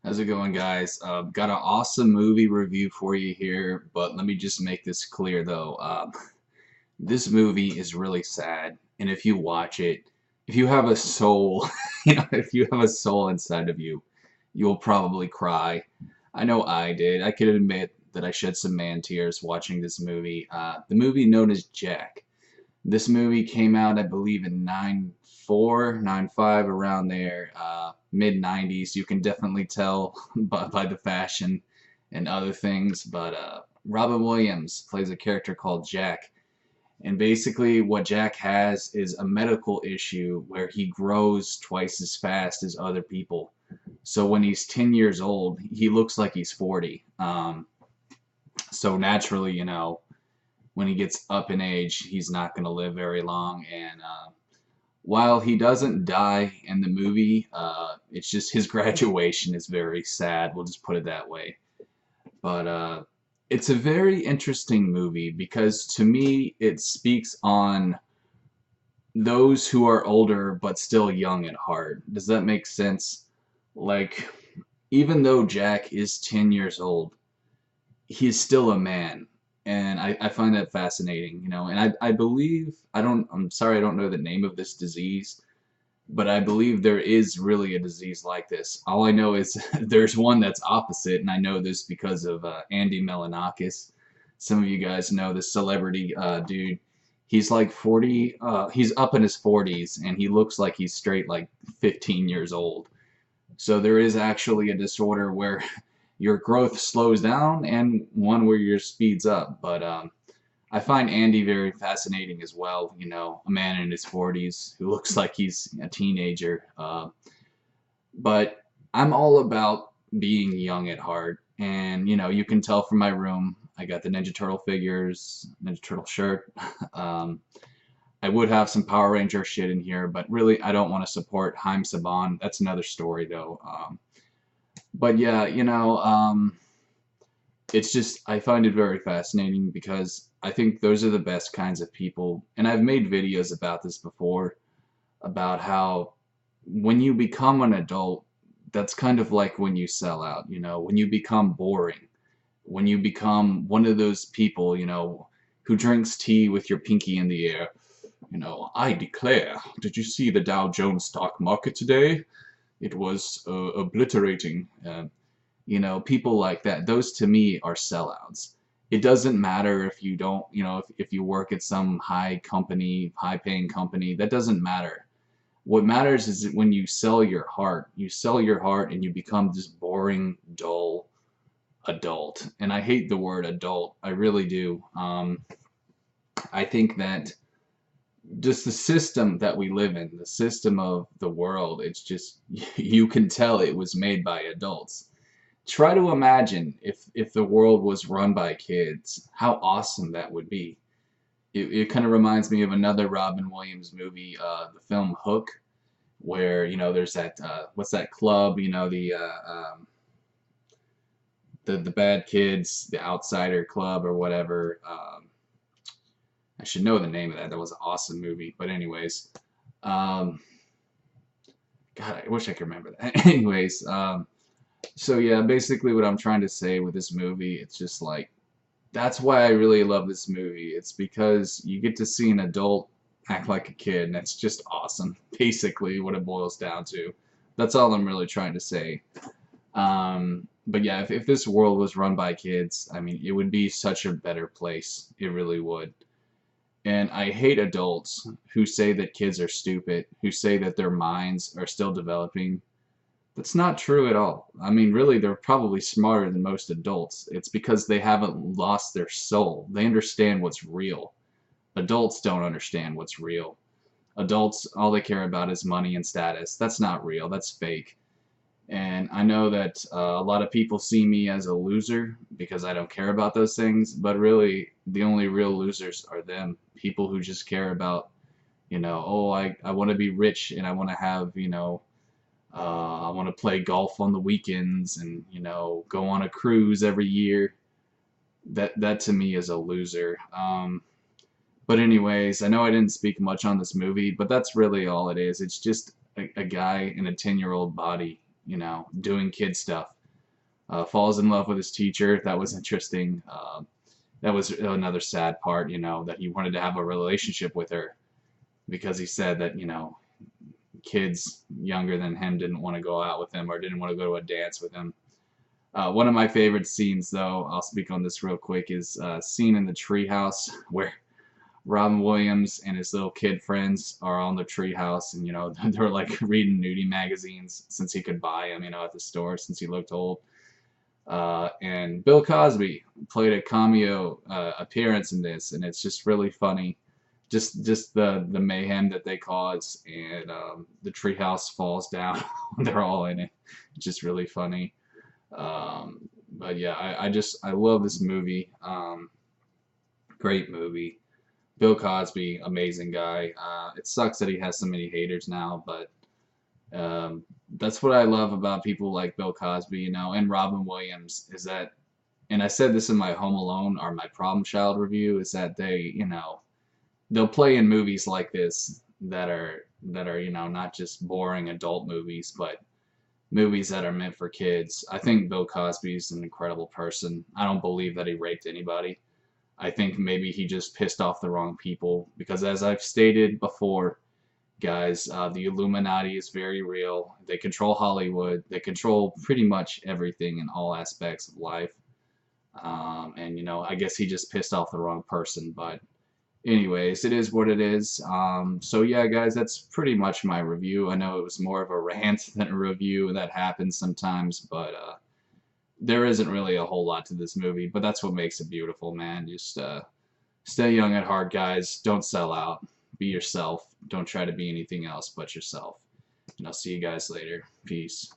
How's it going, guys? Got an awesome movie review for you here, but let me just make this clear though. This movie is really sad, and if you watch it, if you have a soul, if you have a soul inside of you, you'll probably cry. I know I did. I can admit that I shed some man tears watching this movie. The movie known as Jack. This movie came out, I believe, in 94, 95, around there, mid 90s. You can definitely tell by the fashion and other things. But Robin Williams plays a character called Jack. And basically, what Jack has is a medical issue where he grows twice as fast as other people. So when he's 10 years old, he looks like he's 40. So naturally, when he gets up in age, he's not going to live very long. And while he doesn't die in the movie, it's just his graduation is very sad. We'll just put it that way. But it's a very interesting movie because to me, it speaks on those who are older but still young at heart. Does that make sense? Like, even though Jack is 10 years old, he's still a man, and I find that fascinating, and I believe I'm sorry, I don't know the name of this disease, but I believe there is really a disease like this. All I know is there's one that's opposite, and I know this because of Andy Milonakis. Some of you guys know this celebrity dude. He's like 40, he's up in his 40s, and he looks like he's straight like 15 years old. So there is actually a disorder where your growth slows down and one where your speeds up. But I find Andy very fascinating as well. A man in his 40s who looks like he's a teenager. But I'm all about being young at heart. And, you can tell from my room, I got the Ninja Turtle figures, Ninja Turtle shirt. I would have some Power Ranger shit in here, but really I don't want to support Haim Saban. That's another story though. But yeah, it's just, I find it very fascinating because I think those are the best kinds of people. And I've made videos about this before, about how when you become an adult, that's kind of like when you sell out, when you become boring, when you become one of those people, who drinks tea with your pinky in the air. I declare, did you see the Dow Jones stock market today? It was obliterating. People like that. Those to me are sellouts. It doesn't matter if you don't, if you work at some high company, high paying company, that doesn't matter. What matters is that when you sell your heart and you become this boring, dull adult. And I hate the word adult. I really do. I think that just the system that we live in, the system of the world, it's just, you can tell it was made by adults. Try to imagine if the world was run by kids, how awesome that would be. It kind of reminds me of another Robin Williams movie, the film Hook, where, there's that, what's that club, the bad kids, the outsider club or whatever. I should know the name of that. That was an awesome movie. But anyways, God, I wish I could remember that. Anyways, so yeah, basically what I'm trying to say with this movie, it's just like, that's why I really love this movie. It's because you get to see an adult act like a kid, and that's just awesome. Basically what it boils down to. That's all I'm really trying to say. But yeah, if this world was run by kids, I mean, it would be such a better place. It really would. And I hate adults who say that kids are stupid, who say that their minds are still developing. That's not true at all. I mean, really, they're probably smarter than most adults. It's because they haven't lost their soul. They understand what's real. Adults don't understand what's real. Adults, all they care about is money and status. That's not real. That's fake. And I know that a lot of people see me as a loser because I don't care about those things, but really the only real losers are them. People who just care about, oh, I want to be rich and I want to have, I want to play golf on the weekends and, go on a cruise every year. That to me is a loser. But anyways, I know I didn't speak much on this movie, but that's really all it is. It's just a guy in a 10-year-old body, doing kid stuff. falls in love with his teacher. That was interesting. That was another sad part, that he wanted to have a relationship with her because he said that, kids younger than him didn't want to go out with him or didn't want to go to a dance with him. One of my favorite scenes, though, I'll speak on this real quick, is a scene in the treehouse where Robin Williams and his little kid friends are on the treehouse, and they're like reading nudie magazines since he could buy them, at the store since he looked old. And Bill Cosby played a cameo appearance in this, and it's just really funny. Just the mayhem that they cause, and the treehouse falls down. They're all in it. It's just really funny. But yeah, I love this movie. Great movie. Bill Cosby, amazing guy. It sucks that he has so many haters now, but that's what I love about people like Bill Cosby, and Robin Williams is that, and I said this in my Home Alone or my Problem Child review, is that they'll play in movies like this that are not just boring adult movies, but movies that are meant for kids. I think Bill Cosby is an incredible person. I don't believe that he raped anybody. I think maybe he just pissed off the wrong people because, as I've stated before, guys, the Illuminati is very real. They control Hollywood. They control pretty much everything in all aspects of life. And I guess he just pissed off the wrong person. But anyways, it is what it is. So yeah, guys, that's pretty much my review. I know it was more of a rant than a review. That happens sometimes, but there isn't really a whole lot to this movie. But that's what makes it beautiful, man. Just stay young at heart, guys. Don't sell out. Be yourself. Don't try to be anything else but yourself. And I'll see you guys later. Peace.